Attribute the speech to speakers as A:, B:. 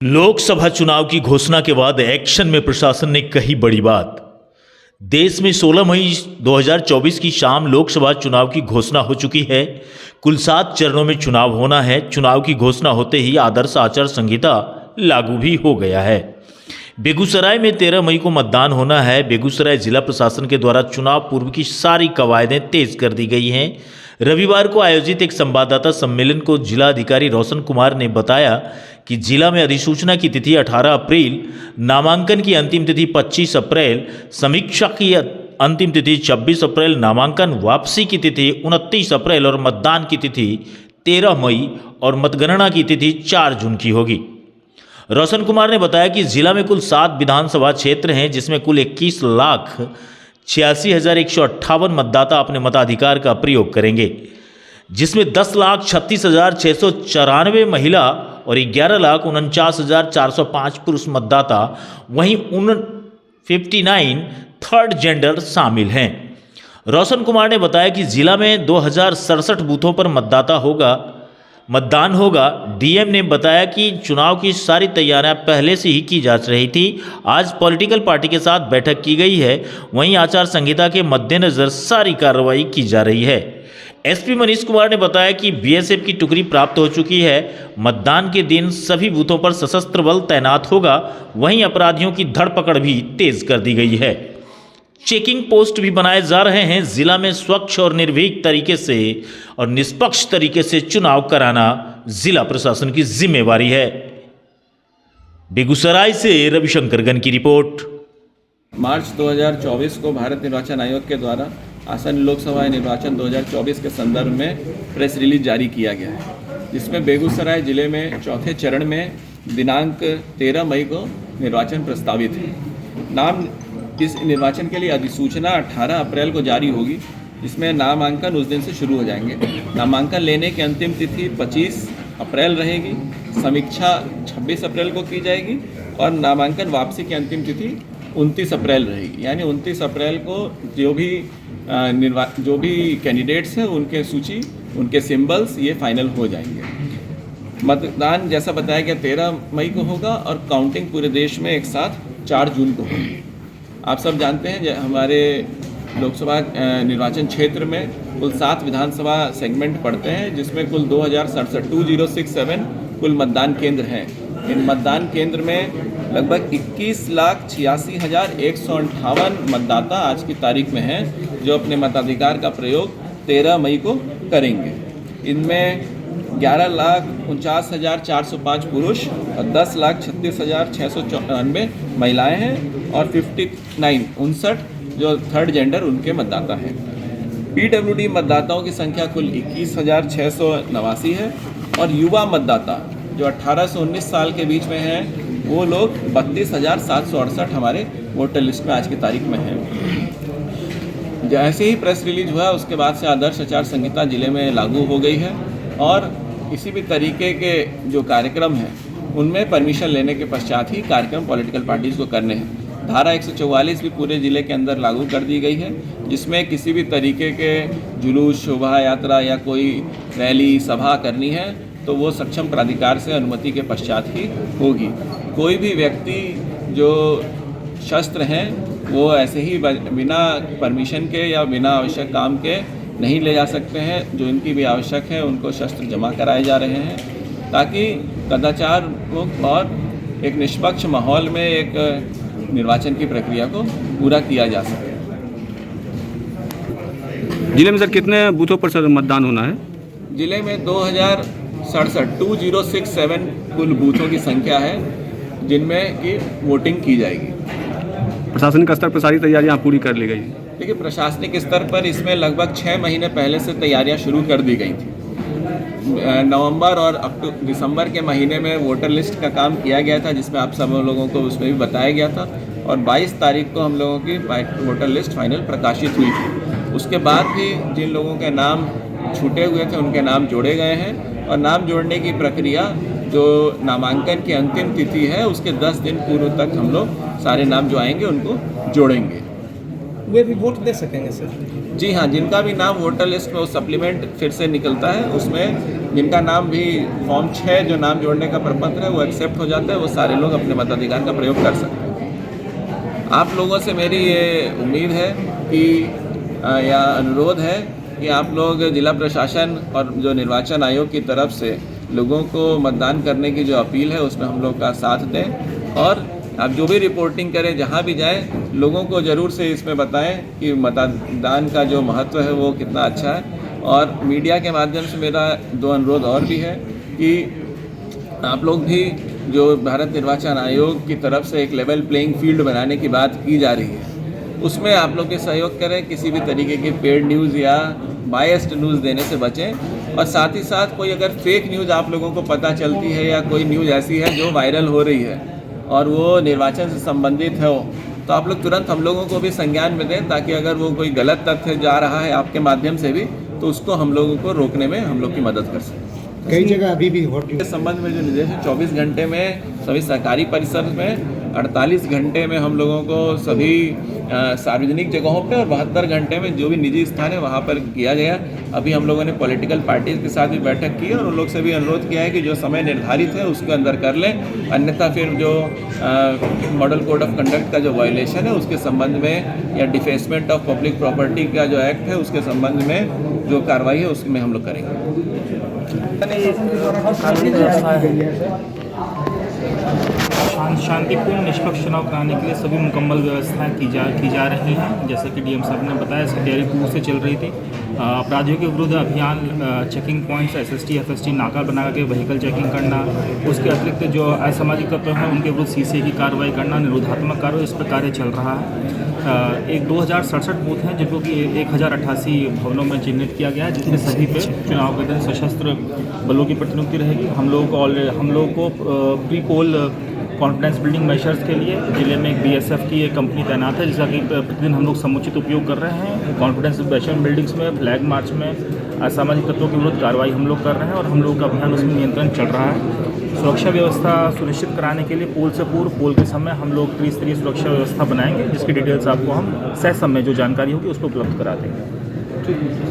A: लोकसभा चुनाव की घोषणा के बाद एक्शन में प्रशासन ने कही बड़ी बात। देश में 16 मई 2024 की शाम लोकसभा चुनाव की घोषणा हो चुकी है। कुल 7 चरणों में चुनाव होना है। चुनाव की घोषणा होते ही आदर्श आचार संहिता लागू भी हो गया है। बेगूसराय में 13 मई को मतदान होना है। बेगूसराय जिला प्रशासन के द्वारा चुनाव पूर्व की सारी कवायदें तेज कर दी गई हैं। रविवार को आयोजित एक संवाददाता सम्मेलन को जिला अधिकारी रोशन कुमार ने बताया कि जिला में अधिसूचना की तिथि 18 अप्रैल, नामांकन की अंतिम तिथि 25 अप्रैल, समीक्षा की अंतिम तिथि 26 अप्रैल, नामांकन वापसी की तिथि 29 अप्रैल और मतदान की तिथि 13 मई और मतगणना की तिथि 4 जून की होगी। रोशन कुमार ने बताया कि जिला में कुल 7 विधानसभा क्षेत्र हैं, जिसमें कुल 21,86,158 मतदाता अपने मताधिकार का प्रयोग करेंगे, जिसमें 10,36,694 महिला और 11,49,405 पुरुष मतदाता, वहीं 59 थर्ड जेंडर शामिल हैं। रोशन कुमार ने बताया कि जिला में 2067 बूथों पर मतदान होगा। डीएम ने बताया कि चुनाव की सारी तैयारियां पहले से ही की जा रही थी। आज पॉलिटिकल पार्टी के साथ बैठक की गई है। वहीं आचार संहिता के मद्देनजर सारी कार्रवाई की जा रही है। एसपी मनीष कुमार ने बताया कि बीएसएफ की टुकड़ी प्राप्त हो चुकी है। मतदान के दिन सभी बूथों पर सशस्त्र बल तैनात होगा। वहीं अपराधियों की धरपकड़ भी तेज कर दी गई है। चेकिंग पोस्ट भी बनाए जा रहे हैं। जिला में स्वच्छ और निर्भीक तरीके से और निष्पक्ष तरीके से चुनाव कराना जिला प्रशासन की जिम्मेवारी है। बेगूसराय से रविशंकर गन की रिपोर्ट।
B: मार्च 2024 को भारत निर्वाचन आयोग के द्वारा आसन्न लोकसभा निर्वाचन 2024 के संदर्भ में प्रेस रिलीज जारी किया गया है, जिसमें बेगूसराय जिले में चौथे चरण में दिनांक 13 मई को निर्वाचन प्रस्तावित है। इस निर्वाचन के लिए अधिसूचना 18 अप्रैल को जारी होगी, जिसमें नामांकन उस दिन से शुरू हो जाएंगे। नामांकन लेने की अंतिम तिथि 25 अप्रैल रहेगी। समीक्षा 26 अप्रैल को की जाएगी और नामांकन वापसी की अंतिम तिथि 29 अप्रैल रहेगी। यानी 29 अप्रैल को जो भी कैंडिडेट्स हैं उनके सूची, उनके सिंबल्स ये फाइनल हो जाएंगे। मतदान जैसा बताया गया 13 मई को होगा और काउंटिंग पूरे देश में एक साथ 4 जून को होगी। आप सब जानते हैं हमारे लोकसभा निर्वाचन क्षेत्र में कुल 7 विधानसभा सेगमेंट पड़ते हैं, जिसमें कुल 2067 कुल मतदान केंद्र हैं। इन मतदान केंद्र में लगभग 21,86,158 मतदाता आज की तारीख में हैं, जो अपने मताधिकार का प्रयोग 13 मई को करेंगे। इनमें 11,49,405 पुरुष और 10,36,694 महिलाएं हैं और 59 जो थर्ड जेंडर उनके मतदाता हैं। पीडब्ल्यूडी मतदाताओं की संख्या कुल 21,689 है और युवा मतदाता जो 18 से 19 साल के बीच में हैं वो लोग 32,768 हमारे वोटर लिस्ट में आज की तारीख में हैं। जैसे ही प्रेस रिलीज हुआ उसके बाद से आदर्श आचार संहिता जिले में लागू हो गई है और किसी भी तरीके के जो कार्यक्रम हैं उनमें परमिशन लेने के पश्चात ही कार्यक्रम पॉलिटिकल पार्टीज़ को करने हैं। धारा 144 भी पूरे ज़िले के अंदर लागू कर दी गई है, जिसमें किसी भी तरीके के जुलूस, शोभा यात्रा या कोई रैली, सभा करनी है तो वो सक्षम प्राधिकार से अनुमति के पश्चात ही होगी। कोई भी व्यक्ति जो शस्त्र हैं वो ऐसे ही बिना परमिशन के या बिना आवश्यक काम के नहीं ले जा सकते हैं। जो इनकी भी आवश्यक है उनको शस्त्र जमा कराए जा रहे हैं, ताकि कदाचार मुक्त और एक निष्पक्ष माहौल में एक निर्वाचन की प्रक्रिया को पूरा किया जा सके।
C: जिले में सर कितने बूथों पर सर मतदान होना है?
B: जिले में 2067 कुल बूथों की संख्या है, जिनमें की वोटिंग की जाएगी।
C: प्रशासनिक स्तर पर सारी तैयारियां पूरी कर ली गई?
B: देखिए, प्रशासनिक स्तर पर इसमें लगभग 6 महीने पहले से तैयारियां शुरू कर दी गई थी। नवंबर और दिसंबर के महीने में वोटर लिस्ट का काम किया गया था, जिसमें आप सब लोगों को उसमें भी बताया गया था और 22 तारीख को हम लोगों की वोटर लिस्ट फाइनल प्रकाशित हुई थी। उसके बाद भी जिन लोगों के नाम छूटे हुए थे उनके नाम जोड़े गए हैं और नाम जोड़ने की प्रक्रिया जो नामांकन की अंतिम तिथि है उसके 10 दिन पूर्व तक हम लोग सारे नाम जो आएंगे उनको जोड़ेंगे।
D: वे भी वोट दे सकेंगे सर?
B: जी हाँ, जिनका भी नाम वोटर लिस्ट में वो सप्लीमेंट फिर से निकलता है, उसमें जिनका नाम भी फॉर्म 6 जो नाम जोड़ने का प्रपत्र है वो एक्सेप्ट हो जाता है, वो सारे लोग अपने मताधिकार का प्रयोग कर सकते हैं। आप लोगों से मेरी ये उम्मीद है कि या अनुरोध है कि आप लोग जिला प्रशासन और जो निर्वाचन आयोग की तरफ से लोगों को मतदान करने की जो अपील है उसमें हम लोग का साथ दें, और आप जो भी रिपोर्टिंग करें, जहाँ भी जाएं, लोगों को ज़रूर से इसमें बताएं कि मतदान का जो महत्व है वो कितना अच्छा है। और मीडिया के माध्यम से मेरा 2 अनुरोध और भी है कि आप लोग भी जो भारत निर्वाचन आयोग की तरफ से एक लेवल प्लेइंग फील्ड बनाने की बात की जा रही है, उसमें आप लोग के सहयोग करें, किसी भी तरीके की पेड न्यूज़ या बायस्ड न्यूज़ देने से बचें। और साथ ही साथ कोई अगर फेक न्यूज़ आप लोगों को पता चलती है या कोई न्यूज़ ऐसी है जो वायरल हो रही है और वो निर्वाचन से संबंधित हो, तो आप लोग तुरंत हम लोगों को भी संज्ञान में दें, ताकि अगर वो कोई गलत तथ्य जा रहा है आपके माध्यम से भी, तो उसको हम लोगों को रोकने में हम लोग की मदद कर सकें।
E: कई जगह अभी भी
B: इस संबंध में जो निर्देश है, 24 घंटे में सभी सरकारी परिसर में, 48 घंटे में हम लोगों को सभी सार्वजनिक जगहों पे, और 72 घंटे में जो भी निजी स्थान है वहाँ पर किया गया। अभी हम लोगों ने पॉलिटिकल पार्टीज के साथ भी बैठक की और उन लोग से भी अनुरोध किया है कि जो समय निर्धारित है उसके अंदर कर लें, अन्यथा फिर जो मॉडल कोड ऑफ कंडक्ट का जो वायलेशन है उसके संबंध में, या डिफेसमेंट ऑफ पब्लिक प्रॉपर्टी का जो एक्ट है उसके संबंध में जो कार्रवाई है उसमें हम लोग करेंगे।
F: कानून व्यवस्था है, शांतिपूर्ण निष्पक्ष चुनाव कराने के लिए सभी मुकम्मल व्यवस्थाएं की जा रही हैं। जैसे कि डीएम साहब ने बताया, इसकी तैयारी पूर्व से चल रही थी। अपराधियों के विरुद्ध अभियान, चेकिंग पॉइंट्स, एसएसटी एफएसटी नाका बना के व्हीकल चेकिंग करना, उसके अतिरिक्त जो असामाजिक तत्व हैं उनके विरुद्ध सीसीए की कार्रवाई करना, निरोधात्मक कार्य, इस पर कार्य चल रहा है। एक 2067 बूथ हैं जिनको कि 1088 भवनों में चिन्हित किया गया है, जिसमें सभी पे चुनाव के दिन सशस्त्र बलों की प्रतिनियुक्ति रहेगी। हम लोगों को pre poll confidence building measures के लिए जिले में एक बीएसएफ की एक कंपनी तैनात है, जिसका कि प्रतिदिन हम लोग समुचित उपयोग कर रहे हैं। कॉन्फिडेंस बिल्डिंग्स में, फ्लैग मार्च में असामाजिक तत्वों के विरुद्ध कार्रवाई हम लोग कर रहे हैं, और हम लोग का अभियान उसमें नियंत्रण चल रहा है। सुरक्षा व्यवस्था सुनिश्चित कराने के लिए पोल से पूर्व, पोल के समय हम लोग त्रिस्तरीय सुरक्षा व्यवस्था बनाएंगे, जिसकी डिटेल्स आपको हम सह समय जो जानकारी होगी उसको उपलब्ध करा देंगे।